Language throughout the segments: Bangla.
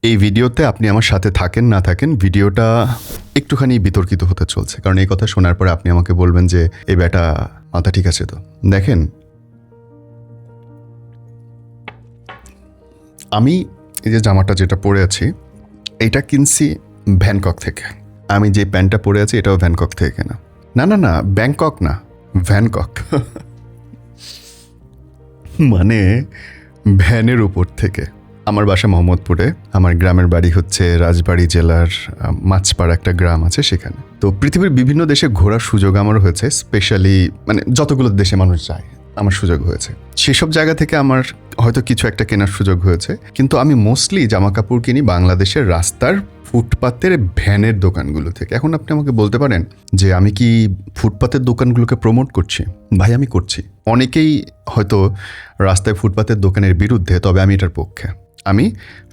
এই ভিডিওতে আপনি আমার সাথে থাকেন না থাকেন, ভিডিওটা একটুখানি বিতর্কিত হতে চলছে, কারণ এই কথা শোনার পরে আপনি আমাকে বলবেন যে এই ব্যাটা মাথা ঠিক আছে। তো দেখেন, আমি এই যে জামাটা যেটা পরে আছি এটা কিনছি ব্যাংকক থেকে। আমি যে প্যান্টটা পরে আছি এটাও ব্যাংকক থেকে কেনা। না না না, ব্যাংকক না, ভ্যানকক। মানে ভ্যানের উপর থেকে। আমার বাসা মোহাম্মদপুরে, আমার গ্রামের বাড়ি হচ্ছে রাজবাড়ী জেলার মাছপাড়া একটা গ্রাম আছে সেখানে। তো পৃথিবীর বিভিন্ন দেশে ঘোরার সুযোগ আমার হয়েছে, স্পেশালি মানে যতগুলো দেশে মানুষ যায় আমার সুযোগ হয়েছে। সেসব জায়গা থেকে আমার হয়তো কিছু একটা কেনার সুযোগ হয়েছে, কিন্তু আমি মোস্টলি জামা কাপড় কিনি বাংলাদেশের রাস্তার ফুটপাতের ভ্যানের দোকানগুলো থেকে। এখন আপনি আমাকে বলতে পারেন যে আমি কি ফুটপাতের দোকানগুলোকে প্রমোট করছি? ভাই, আমি করছি। অনেকেই হয়তো রাস্তায় ফুটপাতের দোকানের বিরুদ্ধে, তবে আমি এটার পক্ষে। আমি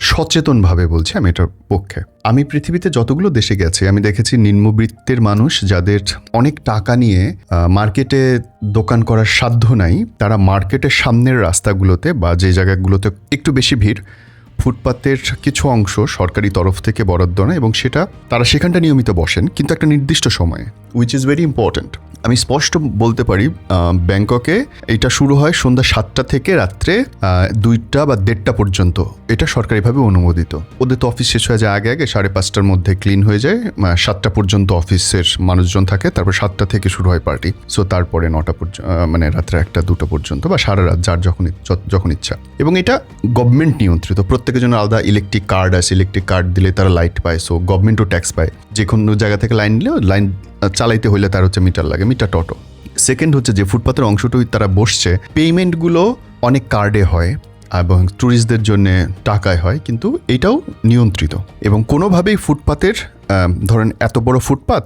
সচেতনভাবে বলছি আমি এটার পক্ষে। আমি পৃথিবীতে যতগুলো দেশে গেছি আমি দেখেছি নিম্নবিত্তের মানুষ যাদের অনেক টাকা নিয়ে মার্কেটে দোকান করার সাধ্য নাই, তারা মার্কেটের সামনের রাস্তাগুলোতে বা যে জায়গাগুলোতে একটু বেশি ভিড়, ফুটপাতের কিছু অংশ সরকারি তরফ থেকে বরাদ্দ নেয় এবং সেটা তারা সেখানটা নিয়মিত বসেন, কিন্তু একটা নির্দিষ্ট সময়ে, উইচ ইজ ভেরি ইম্পর্ট্যান্ট। আমি স্পষ্ট বলতে পারি ব্যাংককে এটা শুরু হয় সন্ধ্যা 7টা থেকে রাত্রে 2টা বা 1:30 পর্যন্ত। এটা সরকারিভাবে অনুমোদিত। ওদের তো অফিস শেষ হয়ে যায় আগে 5:30টার মধ্যে ক্লিন হয়ে যায়, 7টা পর্যন্ত অফিসের মানুষজন থাকে, তারপর 7টা থেকে শুরু হয় পার্টি। সো তারপরে 9টা পর্যন্ত, মানে রাত্রে 1-2টা পর্যন্ত বা সারা রাত, যার যখন ইচ্ছা। এবং এটা গভর্নমেন্ট নিয়ন্ত্রিত। প্রত্যেকের জন্য আলাদা ইলেকট্রিক কার্ড আছে, ইলেকট্রিক কার্ড দিলে তারা লাইট পায়, সো গভর্নমেন্টও ট্যাক্স পায়। যে কোনো জায়গা থেকে লাইন নিলেও লাইন চালাইতে হইলে তার হচ্ছে মিটার লাগে, মিটার টোটো। সেকেন্ড হচ্ছে যে ফুটপাতের অংশটুকু তারা বসছে, পেমেন্টগুলো অনেক কার্ডে হয় এবং ট্যুরিস্টদের জন্য টাকায় হয়, কিন্তু এটাও নিয়ন্ত্রিত। এবং কোনোভাবেই ফুটপাতের ধরেন এত বড়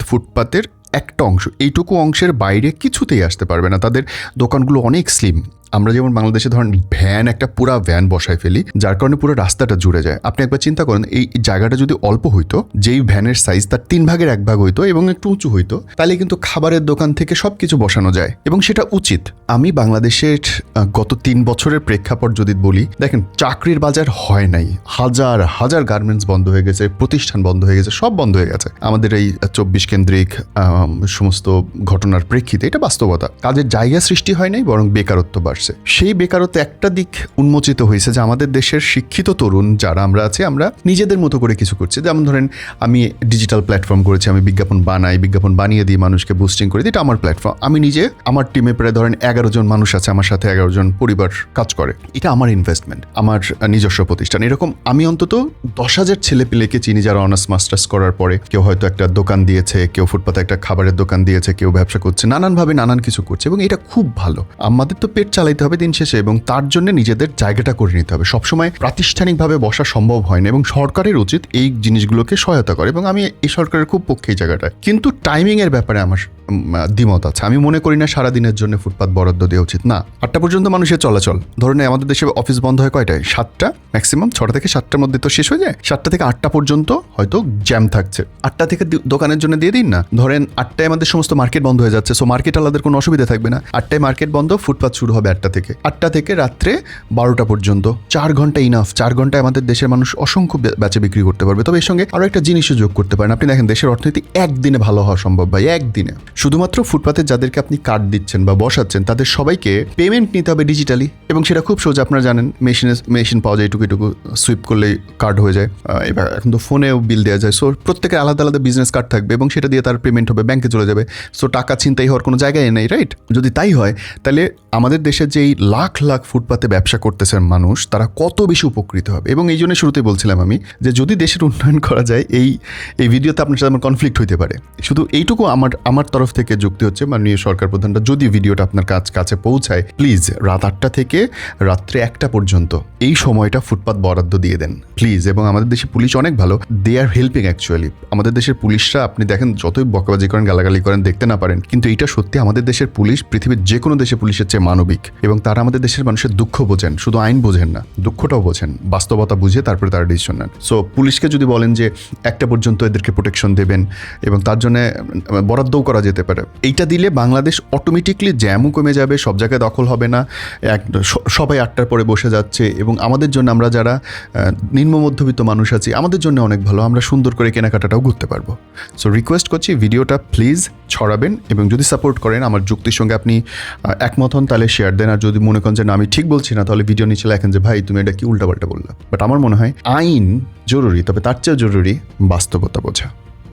ফুটপাতের একটা অংশ, এইটুকু অংশের বাইরে কিছুতেই আসতে পারবে না। তাদের দোকানগুলো অনেক স্লিম। আমরা যেমন বাংলাদেশে ধরেন ভ্যান, একটা পুরা ভ্যান বসায় ফেলি, যার কারণে পুরো রাস্তাটা জুড়ে যায়। আপনি একবার চিন্তা করেন, এই জায়গাটা যদি অল্প হইতো, যেই ভ্যানের সাইজ তার 3 ভাগের 1 ভাগ হইতো এবং একটু উঁচু হইতো, তাহলে কিন্তু খাবারের দোকান থেকে সবকিছু বসানো যায় এবং সেটা উচিত। আমি বাংলাদেশের গত 3 বছরের প্রেক্ষাপট যদি বলি, দেখেন চাকরির বাজার হয় নাই, হাজার হাজার গার্মেন্টস বন্ধ হয়ে গেছে, প্রতিষ্ঠান বন্ধ হয়ে গেছে, সব বন্ধ হয়ে গেছে আমাদের এই 24 কেন্দ্রিক সমস্ত ঘটনার প্রেক্ষিতে। এটা বাস্তবতা। কাজের জায়গা সৃষ্টি হয় নাই, বরং বেকারত্ব বাড়ছে। সেই বেকারত্ব একটা দিক উন্মোচিত হয়েছে যে আমাদের দেশের শিক্ষিত তরুণ যারা আমরা আছি, আমরা নিজেদের মতো করে কিছু করছি। যেমন ধরেন আমি ডিজিটাল প্ল্যাটফর্ম করেছি, আমি বিজ্ঞাপন বানাই, বিজ্ঞাপন বানিয়ে দিই, মানুষকে বুস্টিং করে দিই, এটা আমার প্ল্যাটফর্ম। আমি নিজে, আমার টিমে প্রায় ধরেন 11 জন মানুষ আছে, আমার সাথে 11 জন পরিবার কাজ করে। এটা আমার ইনভেস্টমেন্ট, আমার নিজস্ব প্রতিষ্ঠান। এরকম আমি অন্তত 10,000 ছেলেপিলেকে চিনি যারা অনার্স মাস্টার্স করার পরে কেউ হয়তো একটা দোকান দিয়েছে, কেউ ফুটপাতে একটা খাবারের দোকান দিয়েছে, কেউ ব্যবসা করছে, নানানভাবে নানান কিছু করছে এবং এটা খুব ভালো। আমাদের তো পেট চালাইতে হবে দিন শেষে, এবং তার জন্য নিজেদের জায়গাটা করে নিতে হবে। সবসময় প্রাতিষ্ঠানিকভাবে বসা সম্ভব হয় না এবং সরকারের উচিত এই জিনিসগুলোকে সহায়তা করে, এবং আমি এই সরকারের খুব পক্ষে এই জায়গাটায়। কিন্তু টাইমিং এর ব্যাপারে আমার দ্বিমত আছে। আমি মনে করি না সারাদিনের জন্য ফুটপাত বরাদ্দ দেওয়া উচিত। না, 8টা পর্যন্ত মানুষের চলাচল। ধরুন আমাদের দেশে অফিস বন্ধ হয় কয়টায়? 7টা, ম্যাক্সিমাম 6টা থেকে 7টার মধ্যে তো শেষ হয়ে যায়। 7টা থেকে 8টা পর্যন্ত হয়তো জ্যাম থাকছে। 8টা থেকে দোকানের জন্য দিয়ে দিন না। ধরেন 8টায় আমাদের সমস্ত মার্কেট বন্ধ হয়ে যাচ্ছে, সো মার্কেট আলাদা কোনো অসুবিধা থাকবে না। 8টায় মার্কেট বন্ধ, ফুটপাত শুরু হবে 8টা থেকে। 8টা থেকে রাত্রে 12টা পর্যন্ত, 4 ঘন্টা ইনাফ। 4 ঘন্টায় আমাদের দেশের মানুষ অসংখ্য বেচে বিক্রি করতে পারবে। তবে এর সঙ্গে আরও একটা জিনিসও যোগ করতে পারেন। আপনি দেখেন দেশের অর্থনীতি একদিনে ভালো হওয়া সম্ভব ভাই, একদিনে। শুধুমাত্র ফুটপাতে যাদেরকে আপনি কার্ড দিচ্ছেন বা বসাচ্ছেন তাদের সবাইকে পেমেন্ট নিতে হবে ডিজিটালি, এবং সেটা খুব সহজ। আপনারা জানেন মেশিন পাওয়া যায়, এটুকু সুইপ করলেই কার্ড হয়ে যায়। এবার এখন তো ফোনেও বিল দেওয়া যায়। সো প্রত্যেকের আলাদা আলাদা বিজনেস কার্ড থাকবে এবং সেটা দিয়ে তার পেমেন্ট হবে, ব্যাংকে চলে যাবে। সো টাকা ছিনতাই হওয়ার কোনো জায়গায় নেই, রাইট? যদি তাই হয় তাহলে আমাদের দেশের যেই লাখ লাখ ফুটপাতে ব্যবসা করতেছেন মানুষ, তারা কত বেশি উপকৃত হবে। এবং এই জন্য শুরুতে বলছিলাম আমি যে যদি দেশের উন্নয়ন করা যায়, এই ভিডিওতে আপনার সাথে আমার কনফ্লিক্ট হইতে পারে। শুধু এইটুকু আমার তরফ থেকে যুক্তি হচ্ছে, মাননীয় সরকার প্রধানরা যদি ভিডিওটা আপনার কাছে পৌঁছায়, প্লিজ রাত 8টা থেকে রাত্রে 1টা পর্যন্ত এই সময়টা ফুটপাত বরাদ্দ দিয়ে দেন প্লিজ। এবং আমাদের দেশে পুলিশ অনেক ভালো, দে আর হেল্পিং অ্যাকচুয়ালি। আমাদের দেশের পুলিশরা আপনি দেখেন যতই বকাবাজি করেন, গালাগালি করেন, দেখতে না পারেন, কিন্তু এটা সত্যি আমাদের দেশের পুলিশ পৃথিবীর যে কোনো দেশের পুলিশের চেয়ে মানবিক। এবং তারা আমাদের দেশের মানুষের দুঃখ বোঝেন, শুধু আইন বোঝেন না, দুঃখটাও বোঝেন, বাস্তবতা বুঝে তারপরে তারা ডিসিশন নেন। সো পুলিশকে যদি বলেন যে একটা পর্যন্ত এদেরকে প্রোটেকশন দেবেন এবং তার জন্য বরাদ্দও করা যেতে পারে, এইটা দিলে বাংলাদেশ অটোমেটিকলি জ্যামও কমে যাবে, সব জায়গায় দখল হবে না, সবাই 8টার পরে বসে যাচ্ছে এবং আমাদের জন্য, আমরা যারা নিম্ন মধ্যবিত্ত মানুষ আছি, আমাদের জন্য অনেক ভালো, আমরা সুন্দর করে কেনাকাটাটাও করতে পারবো। সো রিকোয়েস্ট করছি ভিডিওটা প্লিজ ছড়াবেন এবং যদি সাপোর্ট করেন, আমার যুক্তির সঙ্গে আপনি একমত হন, তাহলে শেয়ার দেন। আর যদি মনে করেন যে না আমি ঠিক বলছি না, তাহলে ভিডিও নিচে লেখেন যে ভাই তুমি এটা কি উল্টাপাল্টা বললা। বাট আমার মনে হয় আইন জরুরি, তবে তার চেয়েও জরুরি বাস্তবতা বোঝা।